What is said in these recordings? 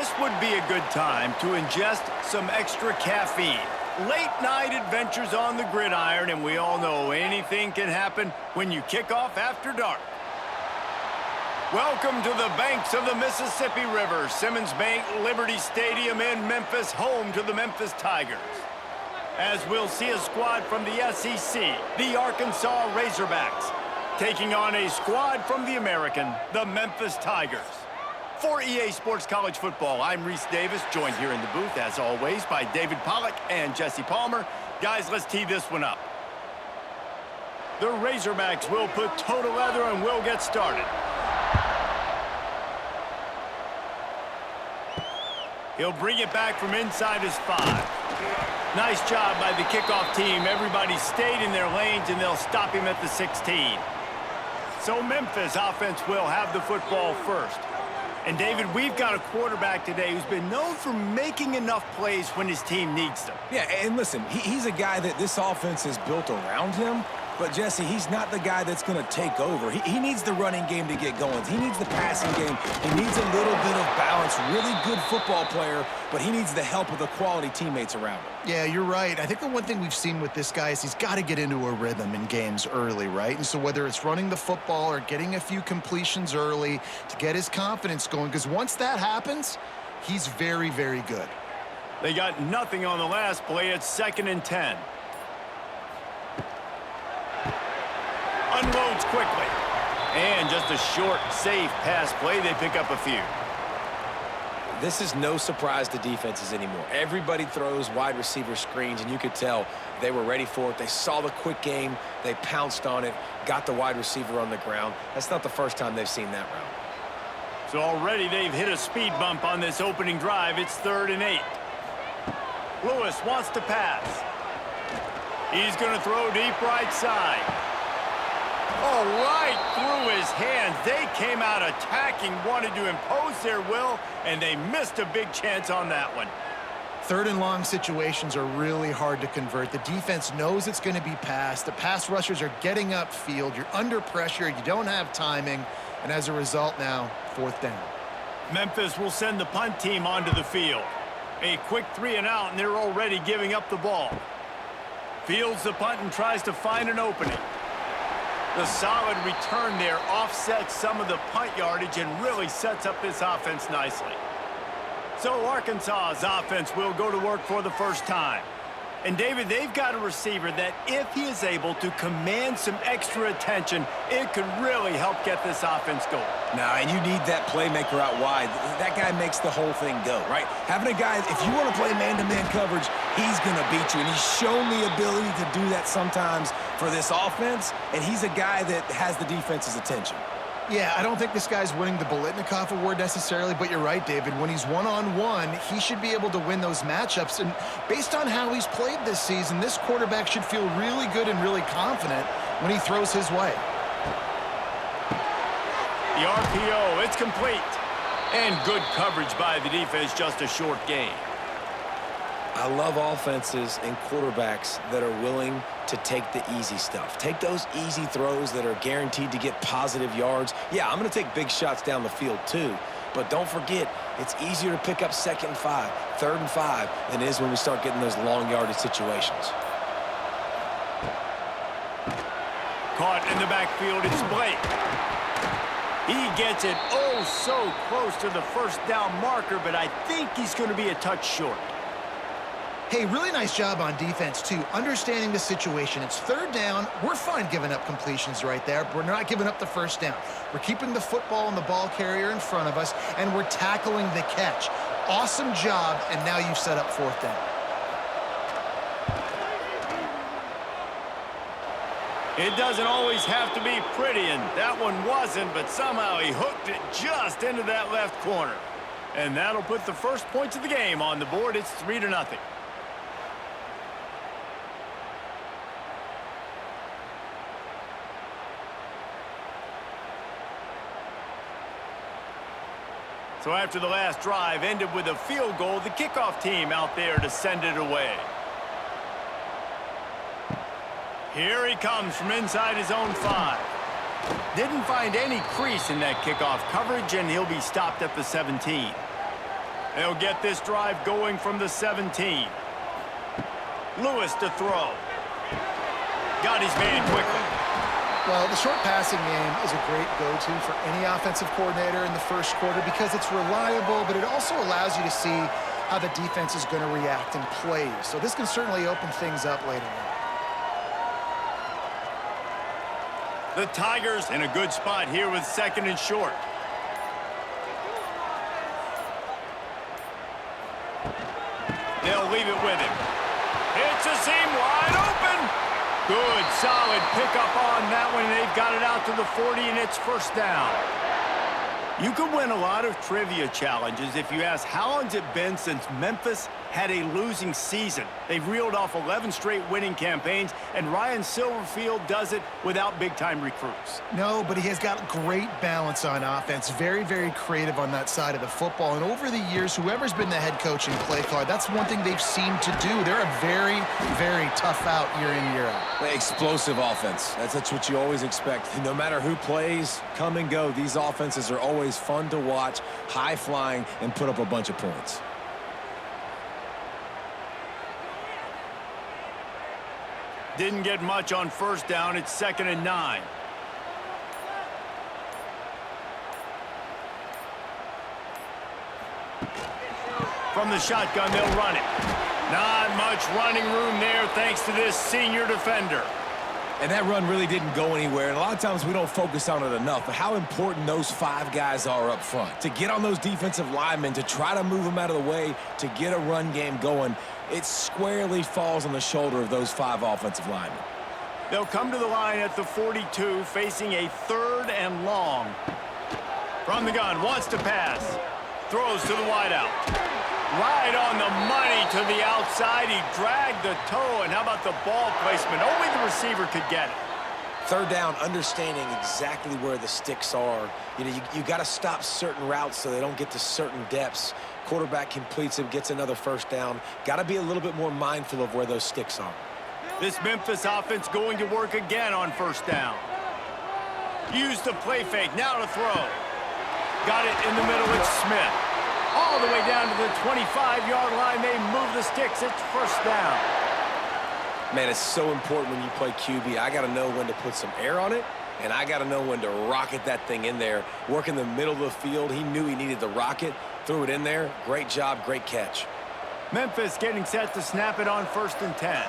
this would be a good time to ingest some extra caffeine. Late night adventures on the gridiron, and we all know anything can happen when you kick off after dark. Welcome to the banks of the Mississippi River, Simmons Bank Liberty Stadium in Memphis, home to the Memphis Tigers. As we'll see a squad from the SEC, the Arkansas Razorbacks, taking on a squad from the American, the Memphis Tigers. For EA Sports College Football, I'm Reese Davis, joined here in the booth, as always, by David Pollack and Jesse Palmer. Guys, let's tee this one up. The Razorbacks will put total leather and we'll get started. He'll bring it back from inside his 5. Nice job by the kickoff team. Everybody stayed in their lanes, and they'll stop him at the 16. So Memphis offense will have the football first. And, David, we've got a quarterback today who's been known for making enough plays when his team needs them. Yeah, and listen, he's a guy that this offense is built around him. But, Jesse, he's not the guy that's going to take over. He needs the running game to get going. He needs the passing game. He needs a little bit of balance. Really good football player, but he needs the help of the quality teammates around him. Yeah, you're right. I think the one thing we've seen with this guy is he's got to get into a rhythm in games early, right? And so whether it's running the football or getting a few completions early to get his confidence going, because once that happens, he's very, very good. They got nothing on the last play. It's 2nd and 10. Unloads quickly. And just a short, safe pass play. They pick up a few. This is no surprise to defenses anymore. Everybody throws wide receiver screens, and you could tell they were ready for it. They saw the quick game. They pounced on it, got the wide receiver on the ground. That's not the first time they've seen that route. So already they've hit a speed bump on this opening drive. It's 3rd and 8. Lewis wants to pass. He's going to throw deep right side. Oh, right through his hands. They came out attacking, wanted to impose their will, and they missed a big chance on that one. 3rd and long situations are really hard to convert. The defense knows it's going to be passed. The pass rushers are getting upfield. You're under pressure. You don't have timing. And as a result now, 4th down. Memphis will send the punt team onto the field. A quick 3 and out, and they're already giving up the ball. Fields the punt and tries to find an opening. The solid return there offsets some of the punt yardage and really sets up this offense nicely. So Arkansas's offense will go to work for the first time. And, David, they've got a receiver that if he is able to command some extra attention, it could really help get this offense going. Now, and you need that playmaker out wide. That guy makes the whole thing go, right? Having a guy, if you want to play man-to-man coverage, he's going to beat you. And he's shown the ability to do that sometimes for this offense, and he's a guy that has the defense's attention. Yeah, I don't think this guy's winning the Biletnikoff Award necessarily, but you're right, David. When he's one-on-one, he should be able to win those matchups. And based on how he's played this season, this quarterback should feel really good and really confident when he throws his way. The RPO, it's complete. And good coverage by the defense, just a short gain. I love offenses and quarterbacks that are willing to take the easy stuff. Take those easy throws that are guaranteed to get positive yards. Yeah, I'm going to take big shots down the field too, but don't forget, it's easier to pick up 2nd and 5, 3rd and 5 than it is when we start getting those long yardage situations. Caught in the backfield, it's Blake. He gets it oh so close to the 1st down marker, but I think he's going to be a touch short. Hey, really nice job on defense, too, understanding the situation. It's 3rd down. We're fine giving up completions right there, but we're not giving up the 1st down. We're keeping the football and the ball carrier in front of us, and we're tackling the catch. Awesome job, and now you've set up 4th down. It doesn't always have to be pretty, and that one wasn't, but somehow he hooked it just into that left corner. And that'll put the first points of the game on the board. It's 3-0. So after the last drive ended with a field goal, the kickoff team out there to send it away. Here he comes from inside his own 5. Didn't find any crease in that kickoff coverage, and he'll be stopped at the 17. They'll get this drive going from the 17. Lewis to throw. Got his man quickly. Well, the short passing game is a great go-to for any offensive coordinator in the first quarter because it's reliable, but it also allows you to see how the defense is going to react and play. So this can certainly open things up later on. The Tigers in a good spot here with 2nd and short. They'll leave it with him. It's a seam wide open. Good, solid pickup on that one. They've got it out to the 40, and it's first down. You could win a lot of trivia challenges if you ask how long's it been since Memphis had a losing season. They've reeled off 11 straight winning campaigns, and Ryan Silverfield does it without big-time recruits. No, but he has got great balance on offense. Very, very creative on that side of the football. And over the years, whoever's been the head coach and play caller, that's one thing they've seemed to do. They're a very, very tough out year in, year out. Explosive offense. That's what you always expect. No matter who plays, come and go, these offenses are always fun to watch, high-flying, and put up a bunch of points. Didn't get much on first down. It's 2nd and 9. From the shotgun, they'll run it. Not much running room there thanks to this senior defender. And that run really didn't go anywhere, and a lot of times we don't focus on it enough, but how important those 5 guys are up front. To get on those defensive linemen, to try to move them out of the way, to get a run game going, it squarely falls on the shoulder of those 5 offensive linemen. They'll come to the line at the 42, facing a 3rd and long. From the gun, wants to pass. Throws to the wideout. Right on the money to the outside. He dragged the toe, and how about the ball placement? Only the receiver could get it. 3rd down, understanding exactly where the sticks are. You know, you got to stop certain routes so they don't get to certain depths. Quarterback completes it, gets another first down. Got to be a little bit more mindful of where those sticks are. This Memphis offense going to work again on first down. Use the play fake, now to throw. Got it in the middle, it's Smith. All the way down to the 25-yard line, they move the sticks, it's first down. Man, it's so important when you play QB. I got to know when to put some air on it, and I got to know when to rocket that thing in there. Work in the middle of the field. He knew he needed the rocket, threw it in there. Great job, great catch. Memphis getting set to snap it on 1st and 10.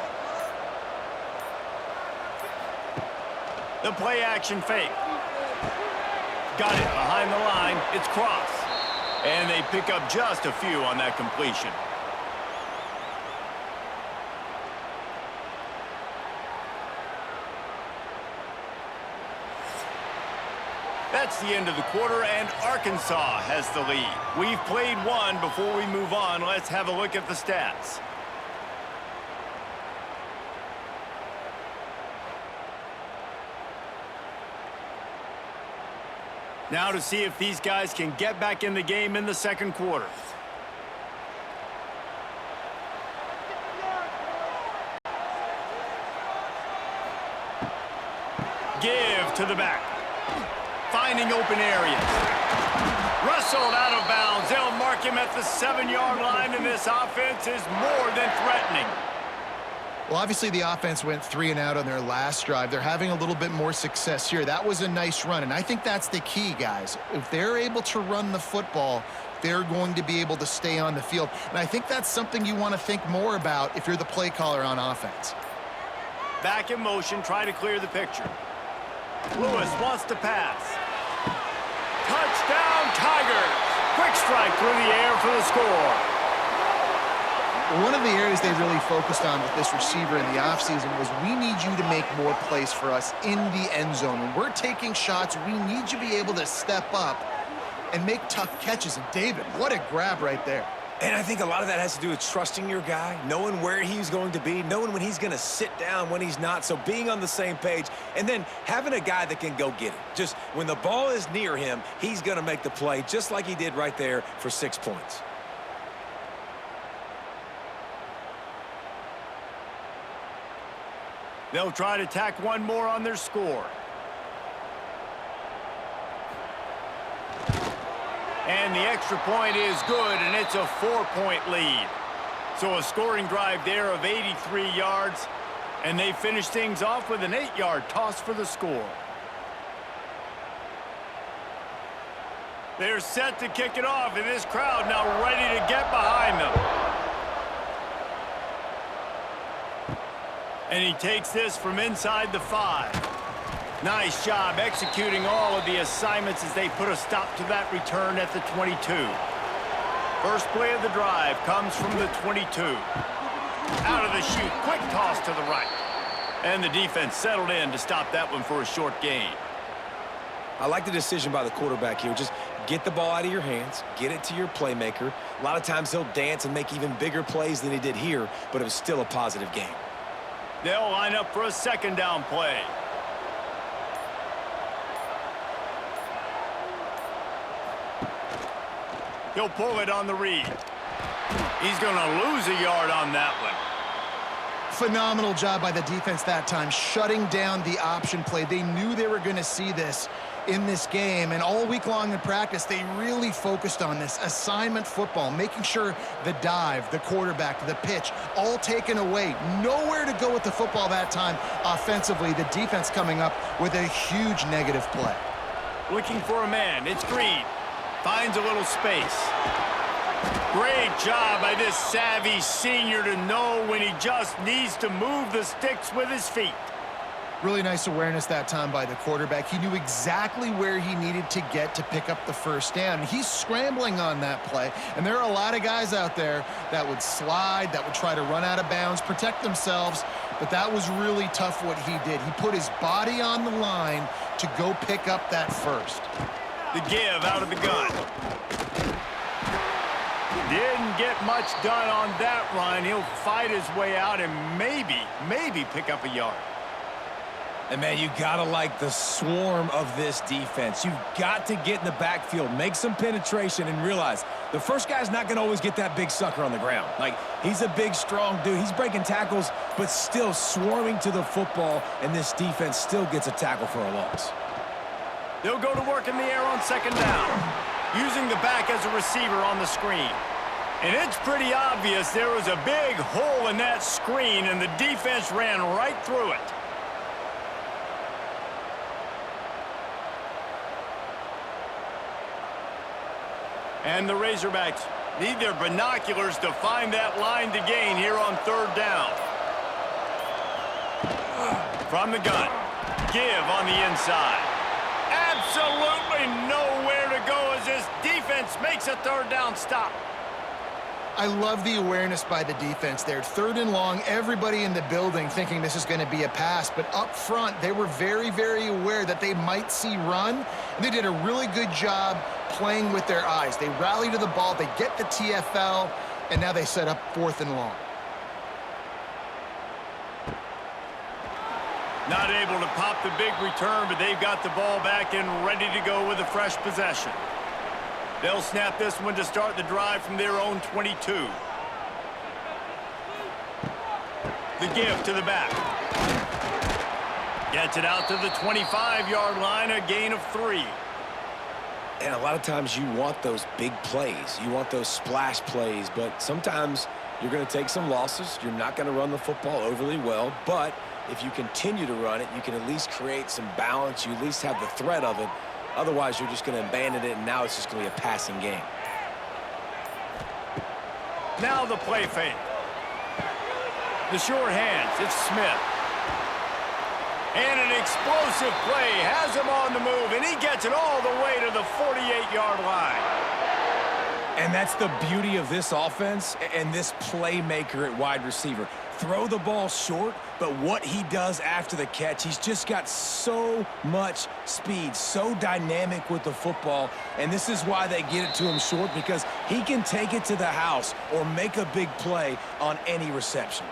The play action fake. Got it behind the line. It's Cross. And they pick up just a few on that completion. That's the end of the quarter, and Arkansas has the lead. We've played one. Before we move on, let's have a look at the stats. Now to see if these guys can get back in the game in the 2nd quarter. Give to the back. Finding open areas. Wrestled out of bounds. They'll mark him at the 7-yard line, and this offense is more than threatening. Well, obviously the offense went 3 and out on their last drive. They're having a little bit more success here. That was a nice run, and I think that's the key, guys. If they're able to run the football, they're going to be able to stay on the field. And I think that's something you want to think more about if you're the play caller on offense. Back in motion, try to clear the picture. Lewis wants to pass. Touchdown, Tigers! Quick strike through the air for the score. One of the areas they really focused on with this receiver in the offseason was we need you to make more plays for us in the end zone. When we're taking shots, we need you to be able to step up and make tough catches. And David, what a grab right there. And I think a lot of that has to do with trusting your guy, knowing where he's going to be, knowing when he's going to sit down, when he's not. So being on the same page, and then having a guy that can go get it. Just when the ball is near him, he's going to make the play, just like he did right there for 6 points. They'll try to tack one more on their score. And the extra point is good, and it's a 4-point lead. So a scoring drive there of 83 yards, and they finish things off with an 8-yard toss for the score. They're set to kick it off, and this crowd now ready to get behind them. And he takes this from inside the 5. Nice job executing all of the assignments as they put a stop to that return at the 22. First play of the drive comes from the 22. Out of the chute, quick toss to the right. And the defense settled in to stop that one for a short gain. I like the decision by the quarterback here. Just get the ball out of your hands, get it to your playmaker. A lot of times he'll dance and make even bigger plays than he did here, but it was still a positive game. They'll line up for a second down play. He'll pull it on the read. He's going to lose a yard on that one. Phenomenal job by the defense that time, shutting down the option play. They knew they were going to see this in this game, and all week long in practice, they really focused on this assignment football, making sure the dive, the quarterback, the pitch, all taken away. Nowhere to go with the football that time offensively. The defense coming up with a huge negative play. Looking for a man. It's Green. Finds a little space. Great job by this savvy senior to know when he just needs to move the sticks with his feet. Really nice awareness that time by the quarterback. He knew exactly where he needed to get to pick up the first down. He's scrambling on that play, and there are a lot of guys out there that would slide, that would try to run out of bounds, protect themselves, but that was really tough what he did. He put his body on the line to go pick up that first. The give out of the gun. Didn't get much done on that run. He'll fight his way out and maybe pick up a yard. And, man, you got to like the swarm of this defense. You've got to get in the backfield, make some penetration, and realize the first guy's not going to always get that big sucker on the ground. Like, he's a big, strong dude. He's breaking tackles, but still swarming to the football, and this defense still gets a tackle for a loss. They'll go to work in the air on second down, using the back as a receiver on the screen. And it's pretty obvious there was a big hole in that screen, and the defense ran right through it. And the Razorbacks need their binoculars to find that line to gain here on third down. From the gun, give on the inside. Absolutely nowhere to go as this defense makes a third down stop. I love the awareness by the defense there. Third and long, everybody in the building thinking this is going to be a pass, but up front, they were very, very aware that they might see run. They did a really good job playing with their eyes. They rally to the ball, they get the TFL, and now they set up fourth and long. Not able to pop the big return, but they've got the ball back and ready to go with a fresh possession. They'll snap this one to start the drive from their own 22. The give to the back. Gets it out to the 25-yard line, a gain of 3. And a lot of times you want those big plays. You want those splash plays, but sometimes you're going to take some losses. You're not going to run the football overly well, but if you continue to run it, you can at least create some balance. You at least have the threat of it. Otherwise, you're just going to abandon it, and now it's just going to be a passing game. Now the play fake. The short hands, it's Smith. And an explosive play has him on the move, and he gets it all the way to the 48-yard line. And that's the beauty of this offense and this playmaker at wide receiver. Throw the ball short, but what he does after the catch, he's just got so much speed, so dynamic with the football, and this is why they get it to him short, because he can take it to the house or make a big play on any reception.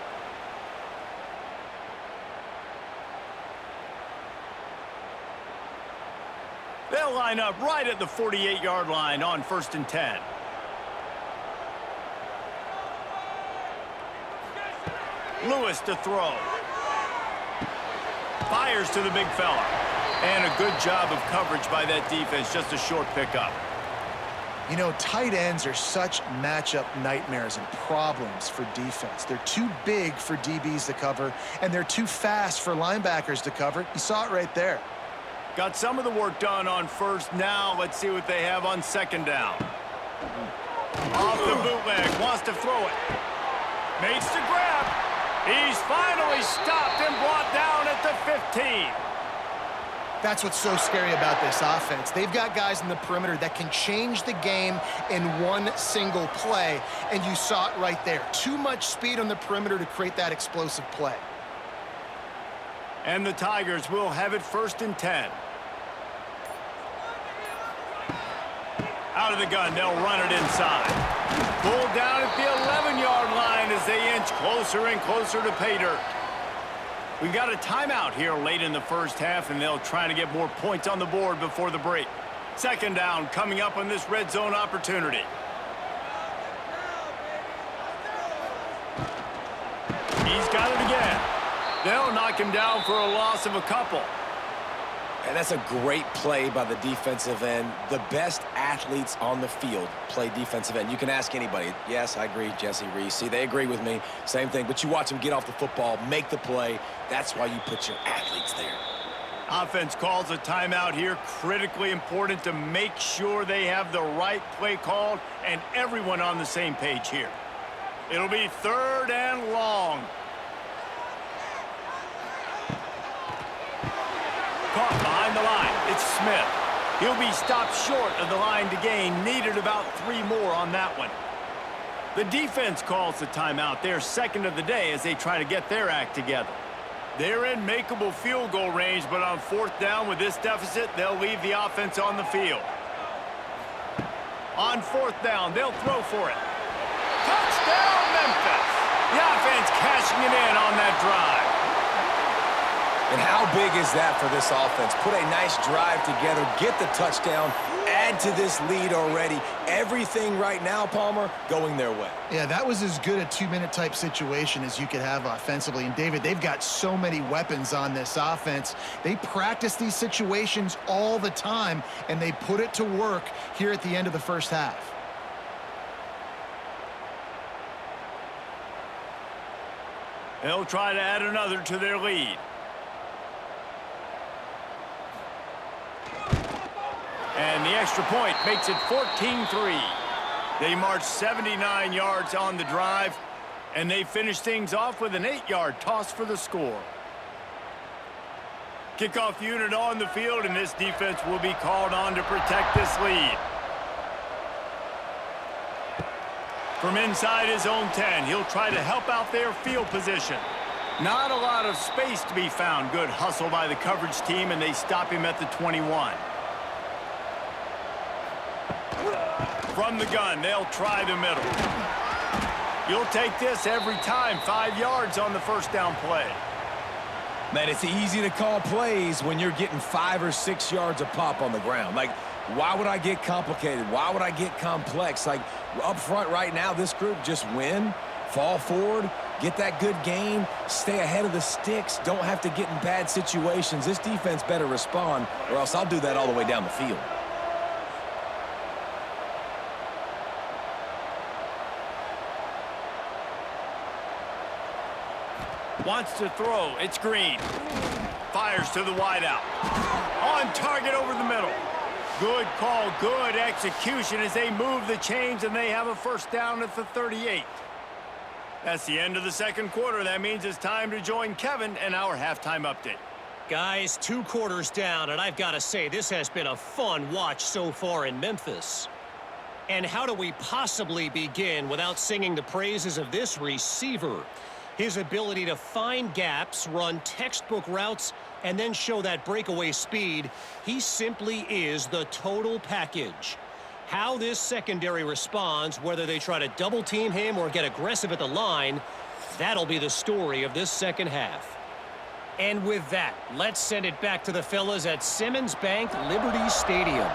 They'll line up right at the 48-yard line on 1st and 10. Lewis to throw. Fires to the big fella. And a good job of coverage by that defense, just a short pickup. You know, tight ends are such matchup nightmares and problems for defense. They're too big for DBs to cover, and they're too fast for linebackers to cover. You saw it right there. Got some of the work done on first. Now let's see what they have on second down. Off the bootleg, wants to throw it. Makes the grab. He's finally stopped and brought down at the 15. That's what's so scary about this offense. They've got guys in the perimeter that can change the game in one single play, and you saw it right there. Too much speed on the perimeter to create that explosive play. And the Tigers will have it 1st and 10. Out of the gun, they'll run it inside. Pulled down at the 11-yard line as they inch closer and closer to pay dirt. We've got a timeout here late in the first half, and they'll try to get more points on the board before the break. Second down coming up on this red zone opportunity. He's got it again. They'll knock him down for a loss of a couple. And that's a great play by the defensive end. The best athletes on the field play defensive end. You can ask anybody. Yes, I agree, Jesse Reese. See, they agree with me. Same thing. But you watch them get off the football, make the play. That's why you put your athletes there. Offense calls a timeout here. Critically important to make sure they have the right play called and everyone on the same page here. It'll be 3rd and long. Caught behind the line. It's Smith. He'll be stopped short of the line to gain. Needed about 3 more on that one. The defense calls the timeout. They're second of the day as they try to get their act together. They're in makeable field goal range, but on 4th down with this deficit, they'll leave the offense on the field. On 4th down, they'll throw for it. Touchdown, Memphis! The offense cashing it in on that drive. And how big is that for this offense? Put a nice drive together, get the touchdown, add to this lead already. Everything right now, Palmer, going their way. Yeah, that was as good a 2-minute type situation as you could have offensively. And, David, they've got so many weapons on this offense. They practice these situations all the time, and they put it to work here at the end of the first half. They'll try to add another to their lead. And the extra point makes it 14-3. They march 79 yards on the drive, and they finish things off with an 8-yard toss for the score. Kickoff unit on the field, and this defense will be called on to protect this lead. From inside his own 10, he'll try to help out their field position. Not a lot of space to be found. Good hustle by the coverage team, and they stop him at the 21. From the gun, they'll try the middle. You'll take this every time. 5 yards on the 1st down play. Man, it's easy to call plays when you're getting 5 or 6 yards a pop on the ground. Like, why would I get complicated? Why would I get complex? Like, up front right now, this group just win, fall forward, get that good gain, stay ahead of the sticks, don't have to get in bad situations. This defense better respond, or else I'll do that all the way down the field. Wants to throw. It's Green. Fires to the wideout. On target over the middle. Good call, good execution as they move the chains, and they have a 1st down at the 38. That's the end of the 2nd quarter. That means it's time to join Kevin and our halftime update. Guys, 2 quarters down, and I've got to say, this has been a fun watch so far in Memphis. And how do we possibly begin without singing the praises of this receiver? His ability to find gaps, run textbook routes, and then show that breakaway speed, he simply is the total package. How this secondary responds, whether they try to double-team him or get aggressive at the line, that'll be the story of this 2nd half. And with that, let's send it back to the fellas at Simmons Bank Liberty Stadium.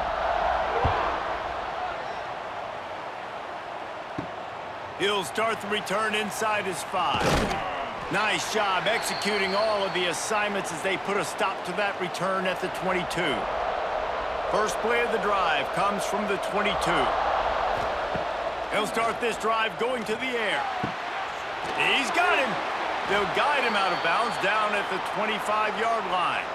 He'll start the return inside his 5. Nice job executing all of the assignments as they put a stop to that return at the 22. First play of the drive comes from the 22. He'll start this drive going to the air. He's got him. They'll guide him out of bounds down at the 25-yard line.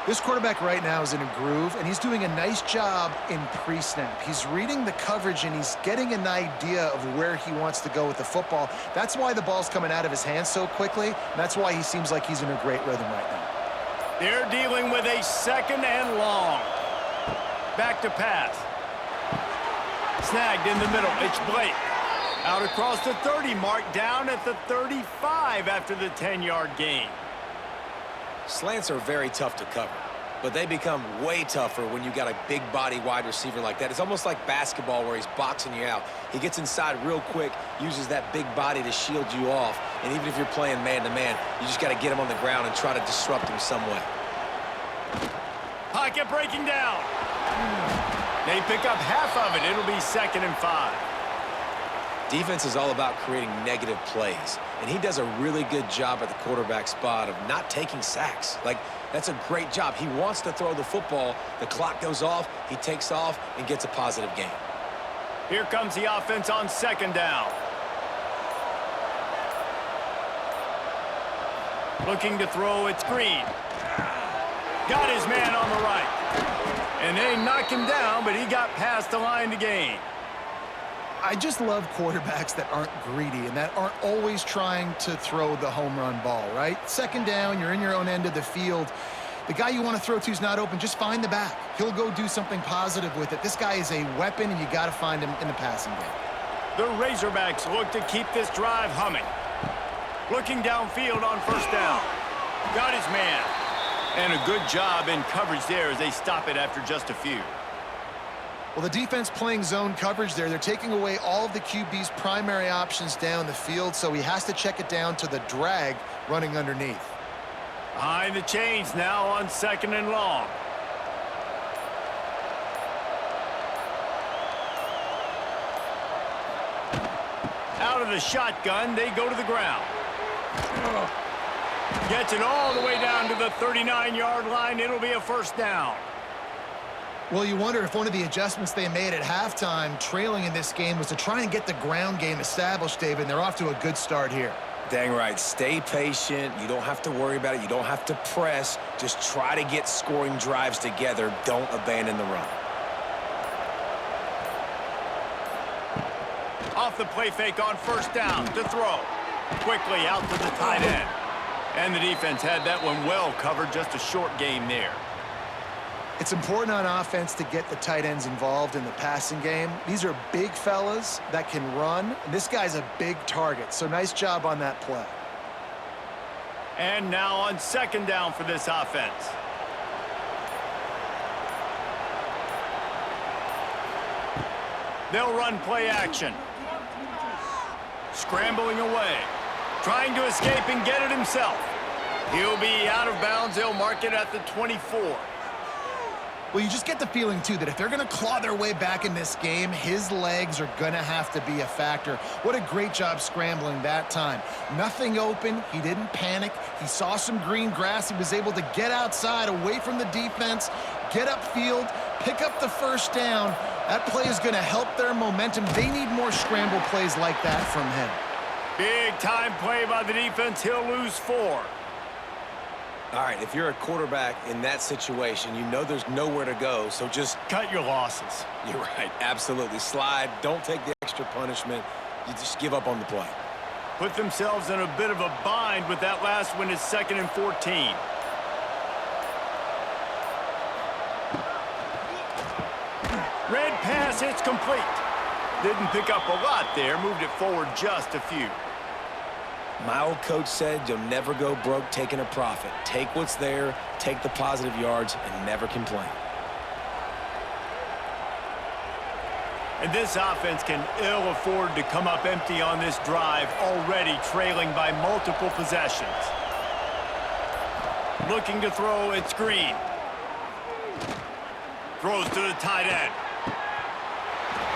This quarterback right now is in a groove, and he's doing a nice job in pre-snap. He's reading the coverage, and he's getting an idea of where he wants to go with the football. That's why the ball's coming out of his hands so quickly, and that's why he seems like he's in a great rhythm right now. They're dealing with a 2nd and long. Back to pass. Snagged in the middle. It's Blake. Out across the 30 mark, down at the 35 after the 10-yard gain. Slants are very tough to cover, but they become way tougher when you got a big body wide receiver like that. It's almost like basketball where he's boxing you out. He gets inside real quick, uses that big body to shield you off, and even if you're playing man-to-man, you just got to get him on the ground and try to disrupt him some way. Pocket breaking down. They pick up half of it. It'll be 2nd and 5. Defense is all about creating negative plays, and he does a really good job at the quarterback spot of not taking sacks. Like, that's a great job. He wants to throw the football. The clock goes off, he takes off, and gets a positive gain. Here comes the offense on 2nd down. Looking to throw, it's Green. Got his man on the right. And they knock him down, but he got past the line to gain. I just love quarterbacks that aren't greedy and that aren't always trying to throw the home run ball, right? 2nd down, you're in your own end of the field. The guy you want to throw to is not open. Just find the back. He'll go do something positive with it. This guy is a weapon, and you got to find him in the passing game. The Razorbacks look to keep this drive humming. Looking downfield on 1st down. Got his man. And a good job in coverage there as they stop it after just a few. Well, the defense playing zone coverage there. They're taking away all of the QB's primary options down the field, so he has to check it down to the drag running underneath. Behind the chains now on 2nd and long. Out of the shotgun, they go to the ground. Gets it all the way down to the 39-yard line. It'll be a 1st down. Well, you wonder if one of the adjustments they made at halftime, trailing in this game, was to try and get the ground game established, David, and they're off to a good start here. Dang right. Stay patient. You don't have to worry about it. You don't have to press. Just try to get scoring drives together. Don't abandon the run. Off the play fake on 1st down to throw. Quickly out to the tight end. And the defense had that one well covered. Just a short game there. It's important on offense to get the tight ends involved in the passing game. These are big fellas that can run. This guy's a big target, so nice job on that play. And now on 2nd down for this offense. They'll run play action. Scrambling away. Trying to escape and get it himself. He'll be out of bounds. They'll mark it at the 24. Well, you just get the feeling, too, that if they're going to claw their way back in this game, his legs are going to have to be a factor. What a great job scrambling that time. Nothing open. He didn't panic. He saw some green grass. He was able to get outside, away from the defense, get upfield, pick up the 1st down. That play is going to help their momentum. They need more scramble plays like that from him. Big-time play by the defense. He'll lose 4. All right, if you're a quarterback in that situation, you know there's nowhere to go, so just cut your losses. You're right, absolutely. Slide, don't take the extra punishment. You just give up on the play. Put themselves in a bit of a bind with that last one. Is 2nd and 14. Red pass, it's complete. Didn't pick up a lot there, moved it forward just a few. My old coach said you'll never go broke taking a profit. Take what's there, take the positive yards, and never complain. And this offense can ill afford to come up empty on this drive, already trailing by multiple possessions. Looking to throw, it's Green. Throws to the tight end.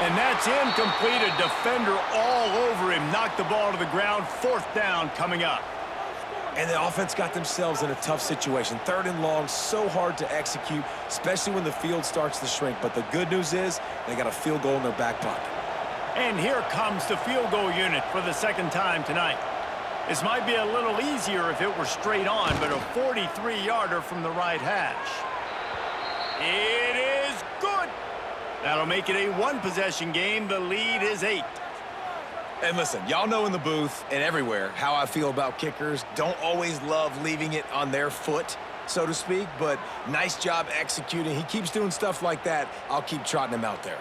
And that's incomplete. A defender all over him. Knocked the ball to the ground. 4th down coming up. And the offense got themselves in a tough situation. 3rd and long, so hard to execute, especially when the field starts to shrink. But the good news is they got a field goal in their back pocket. And here comes the field goal unit for the second time tonight. This might be a little easier if it were straight on, but a 43-yarder from the right hash. It is good. That'll make it a one-possession game. The lead is 8. And listen, y'all know in the booth and everywhere how I feel about kickers. Don't always love leaving it on their foot, so to speak, but nice job executing. He keeps doing stuff like that. I'll keep trotting him out there.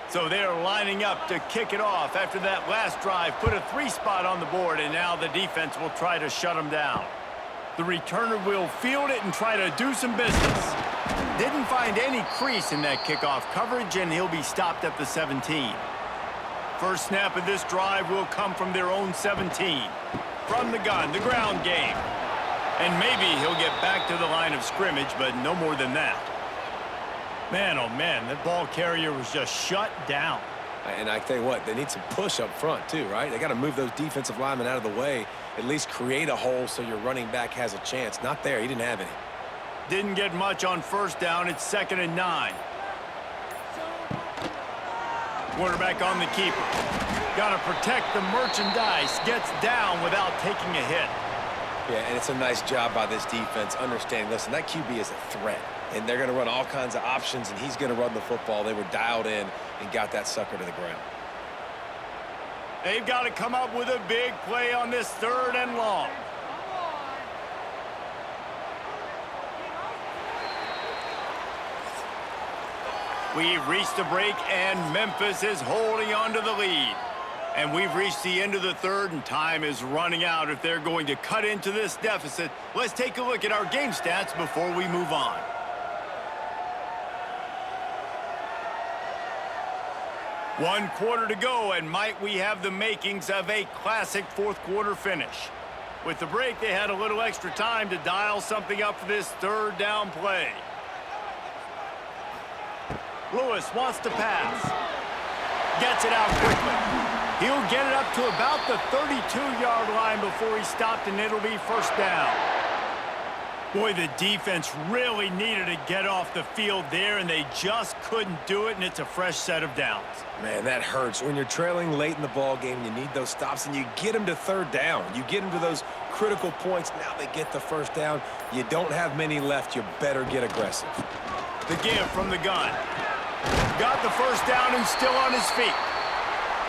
So they're lining up to kick it off after that last drive. Put a 3-spot on the board, and now the defense will try to shut them down. The returner will field it and try to do some business. Didn't find any crease in that kickoff coverage, and he'll be stopped at the 17. First snap of this drive will come from their own 17. From the gun, the ground game. And maybe he'll get back to the line of scrimmage, but no more than that. Man, oh man, that ball carrier was just shut down. And I tell you what, they need some push up front too, right? They got to move those defensive linemen out of the way, at least create a hole so your running back has a chance. Not there, he didn't have any. Didn't get much on first down. It's 2nd and 9. Quarterback on the keeper. Got to protect the merchandise. Gets down without taking a hit. Yeah, and it's a nice job by this defense understanding, listen, that QB is a threat. And they're going to run all kinds of options, and he's going to run the football. They were dialed in and got that sucker to the ground. They've got to come up with a big play on this 3rd and long. We've reached the break, and Memphis is holding on to the lead. And we've reached the end of the 3rd, and time is running out if they're going to cut into this deficit. Let's take a look at our game stats before we move on. One quarter to go, and might we have the makings of a classic 4th quarter finish. With the break, they had a little extra time to dial something up for this 3rd down play. Lewis wants to pass. Gets it out quickly. He'll get it up to about the 32-yard line before he's stopped, and it'll be 1st down. Boy, the defense really needed to get off the field there, and they just couldn't do it, and it's a fresh set of downs. Man, that hurts. When you're trailing late in the ball game, you need those stops, and you get them to 3rd down. You get them to those critical points. Now they get the 1st down. You don't have many left. You better get aggressive. The give from the gun. Got the 1st down and still on his feet.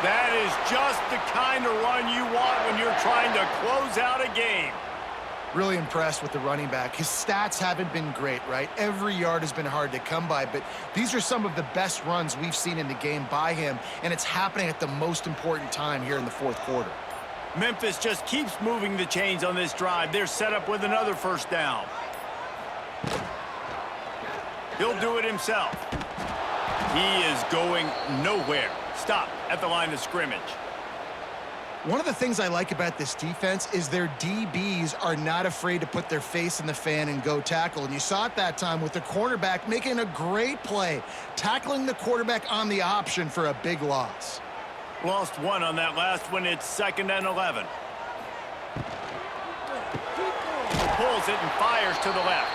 That is just the kind of run you want when you're trying to close out a game. Really impressed with the running back. His stats haven't been great, right? Every yard has been hard to come by, but these are some of the best runs we've seen in the game by him, and it's happening at the most important time here in the 4th quarter. Memphis just keeps moving the chains on this drive. They're set up with another 1st down. He'll do it himself. He is going nowhere. Stop at the line of scrimmage. One of the things I like about this defense is their DBs are not afraid to put their face in the fan and go tackle. And you saw it that time with the cornerback making a great play, tackling the quarterback on the option for a big loss. Lost one on that last one. It's 2nd and 11. Pulls it and fires to the left.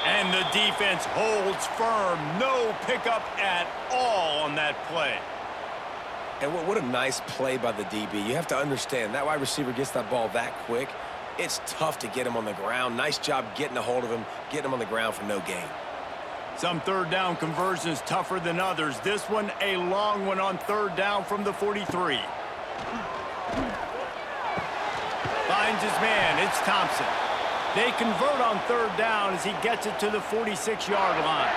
And the defense holds firm. No pickup at all on that play. And what a nice play by the DB. You have to understand, that wide receiver gets that ball that quick. It's tough to get him on the ground. Nice job getting a hold of him, getting him on the ground for no gain. Some 3rd down conversions tougher than others. This one, a long one on 3rd down from the 43. Finds his man. It's Thompson. They convert on 3rd down as he gets it to the 46-yard line.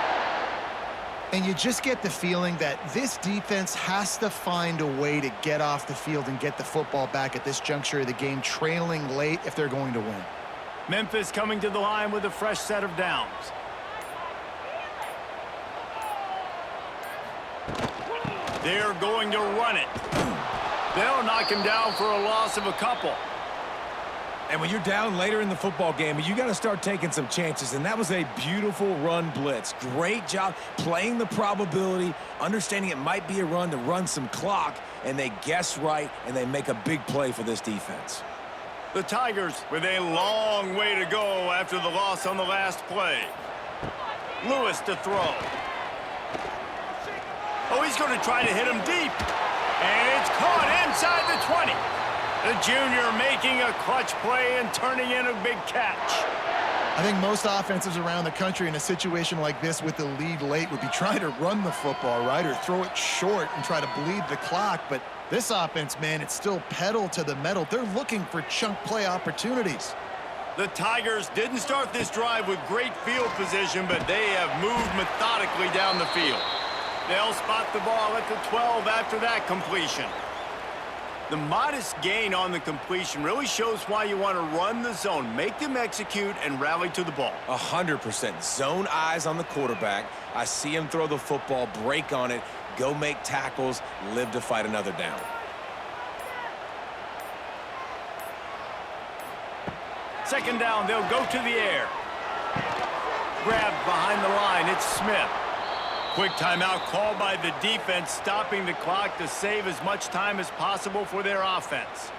And you just get the feeling that this defense has to find a way to get off the field and get the football back at this juncture of the game, trailing late if they're going to win. Memphis coming to the line with a fresh set of downs. They're going to run it. They'll knock him down for a loss of a couple. And when you're down later in the football game, you got to start taking some chances. And that was a beautiful run blitz. Great job playing the probability, understanding it might be a run to run some clock, and they guess right, and they make a big play for this defense. The Tigers with a long way to go after the loss on the last play. Lewis to throw. Oh, he's going to try to hit him deep. And it's caught inside the 20. The junior making a clutch play and turning in a big catch. I think most offenses around the country in a situation like this with the lead late would be trying to run the football, right, or throw it short and try to bleed the clock. But this offense, man, it's still pedal to the metal. They're looking for chunk play opportunities. The Tigers didn't start this drive with great field position, but they have moved methodically down the field. They'll spot the ball at the 12 after that completion. The modest gain on the completion really shows why you want to run the zone, make them execute, and rally to the ball. 100%. Zone eyes on the quarterback. I see him throw the football, break on it, go make tackles, live to fight another down. Second down, they'll go to the air. Grabbed behind the line, it's Smith. Quick timeout called by the defense, stopping the clock to save as much time as possible for their offense.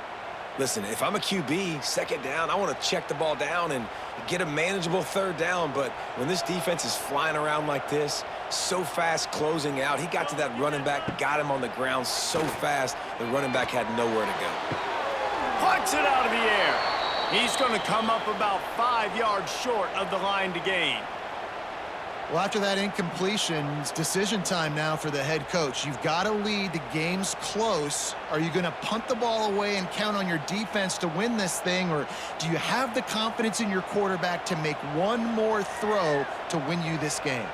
Listen, if I'm a QB, second down, I want to check the ball down and get a manageable third down. But when this defense is flying around like this, so fast closing out, he got to that running back, got him on the ground so fast, the running back had nowhere to go. Plucks it out of the air. He's going to come up about 5 yards short of the line to gain. Well, after that incompletion, it's decision time now for the head coach. You've got to lead. The game's close. Are you going to punt the ball away and count on your defense to win this thing, or do you have the confidence in your quarterback to make one more throw to win you this game?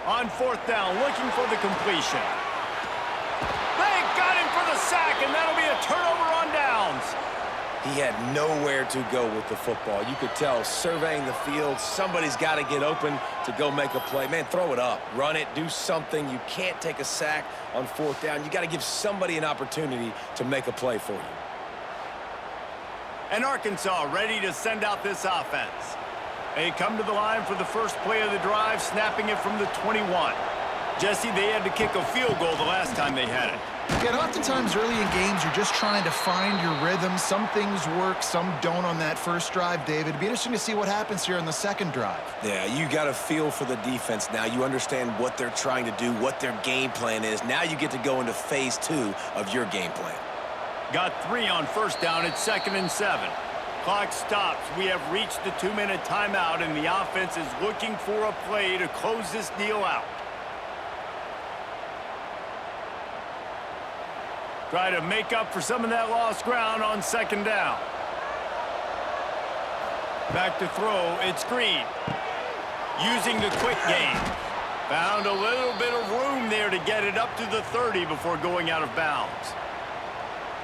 On fourth down, looking for the completion. They got him for the sack, and that'll be a turnover on downs. He had nowhere to go with the football. You could tell, surveying the field, somebody's got to get open to go make a play. Man, throw it up, run it, do something. You can't take a sack on fourth down. You got to give somebody an opportunity to make a play for you. And Arkansas ready to send out this offense. They come to the line for the first play of the drive, snapping it from the 21. Jesse, they had to kick a field goal the last time they had it. Yeah, oftentimes early in games, you're just trying to find your rhythm. Some things work, some don't on that first drive, David. It'd be interesting to see what happens here on the second drive. Yeah, you got a feel for the defense now. You understand what they're trying to do, what their game plan is. Now you get to go into phase 2 of your game plan. Got 3 on first down. It's 2nd and 7. Clock stops. We have reached the 2-minute timeout, and the offense is looking for a play to close this deal out. Try to make up for some of that lost ground on second down. Back to throw, it's Green. Using the quick game. Found a little bit of room there to get it up to the 30 before going out of bounds.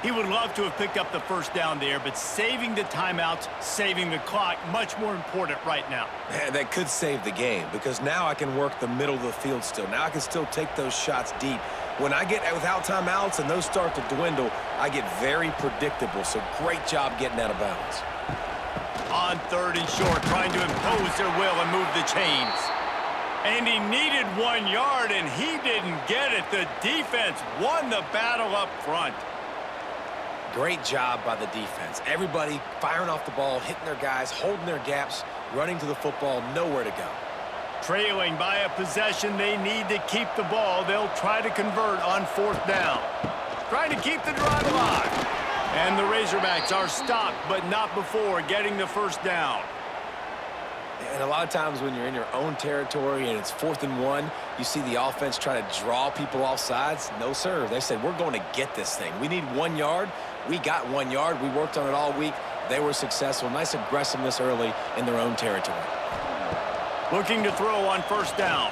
He would love to have picked up the first down there, but saving the timeouts, saving the clock, much more important right now. That could save the game, because now I can work the middle of the field still. Now I can still take those shots deep. When I get without timeouts and those start to dwindle, I get very predictable. So great job getting out of bounds. On 3rd and short, trying to impose their will and move the chains. And he needed 1 yard, and he didn't get it. The defense won the battle up front. Great job by the defense. Everybody firing off the ball, hitting their guys, holding their gaps, running to the football, nowhere to go. Trailing by a possession, they need to keep the ball. They'll try to convert on 4th down. Trying to keep the drive alive. And the Razorbacks are stopped, but not before getting the first down. And a lot of times when you're in your own territory and it's 4th and 1, you see the offense try to draw people off sides. No, sir. They said, we're going to get this thing. We need 1 yard. We got 1 yard. We worked on it all week. They were successful. Nice aggressiveness early in their own territory. Looking to throw on first down.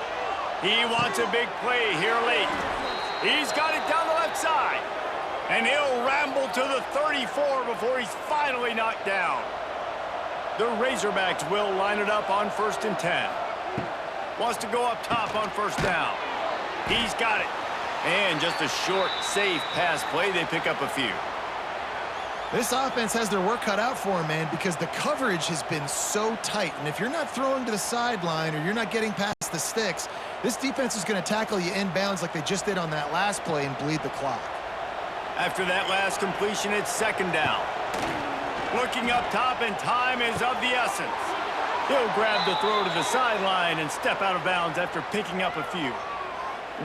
He wants a big play here late. He's got it down the left side. And he'll ramble to the 34 before he's finally knocked down. The Razorbacks will line it up on 1st and 10. Wants to go up top on first down. He's got it. And just a short, safe pass play. They pick up a few. This offense has their work cut out for them, man, because the coverage has been so tight. And if you're not throwing to the sideline or you're not getting past the sticks, this defense is going to tackle you inbounds like they just did on that last play and bleed the clock. After that last completion, it's 2nd down. Looking up top, and time is of the essence. He'll grab the throw to the sideline and step out of bounds after picking up a few.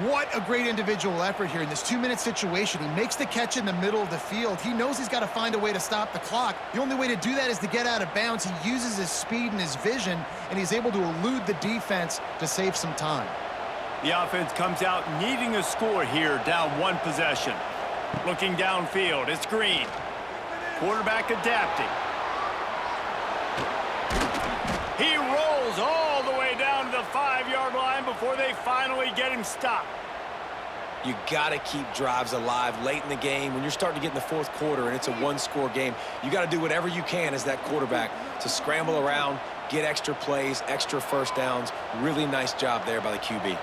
What a great individual effort here in this 2-minute situation. He makes the catch in the middle of the field. He knows he's got to find a way to stop the clock. The only way to do that is to get out of bounds. He uses his speed and his vision, and he's able to elude the defense to save some time. The offense comes out needing a score here, down 1 possession. Looking downfield, it's Green. Quarterback adapting. He rolls all the way down to the 5-yard line before they finally get him stopped. You got to keep drives alive late in the game. When you're starting to get in the fourth quarter and it's a 1-score game, you got to do whatever you can as that quarterback to scramble around, get extra plays, extra first downs. Really nice job there by the QB.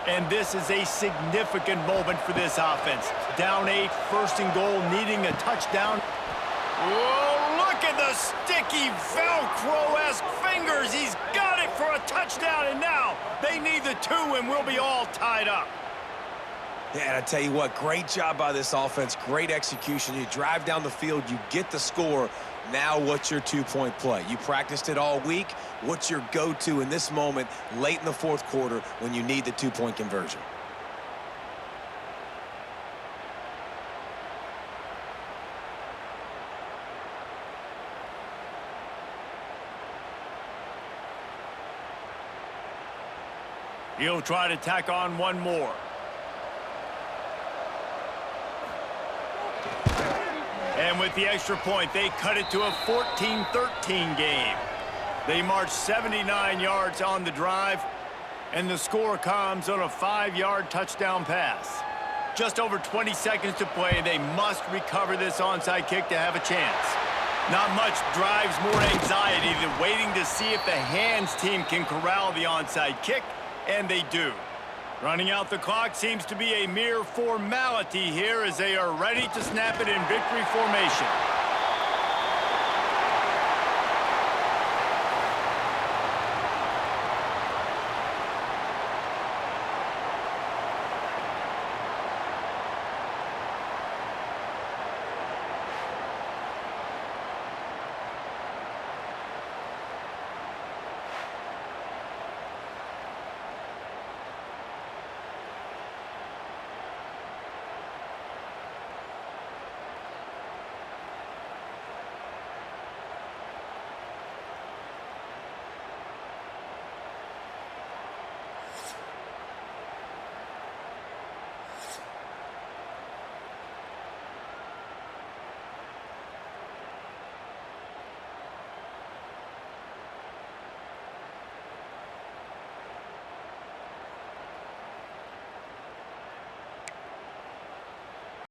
And this is a significant moment for this offense. Down 8, 1st and goal, needing a touchdown. Whoa, look at the sticky Velcro-esque fingers. He's got it for a touchdown, and now they need the 2, and we'll be all tied up. Yeah, and I tell you what, great job by this offense, great execution. You drive down the field, you get the score. Now what's your 2-point play? You practiced it all week. What's your go-to in this moment late in the fourth quarter when you need the 2-point conversion? He'll try to tack on one more. And with the extra point, they cut it to a 14-13 game. They march 79 yards on the drive, and the score comes on a 5-yard touchdown pass. Just over 20 seconds to play. They must recover this onside kick to have a chance. Not much drives more anxiety than waiting to see if the hands team can corral the onside kick, and they do. Running out the clock seems to be a mere formality here as they are ready to snap it in victory formation.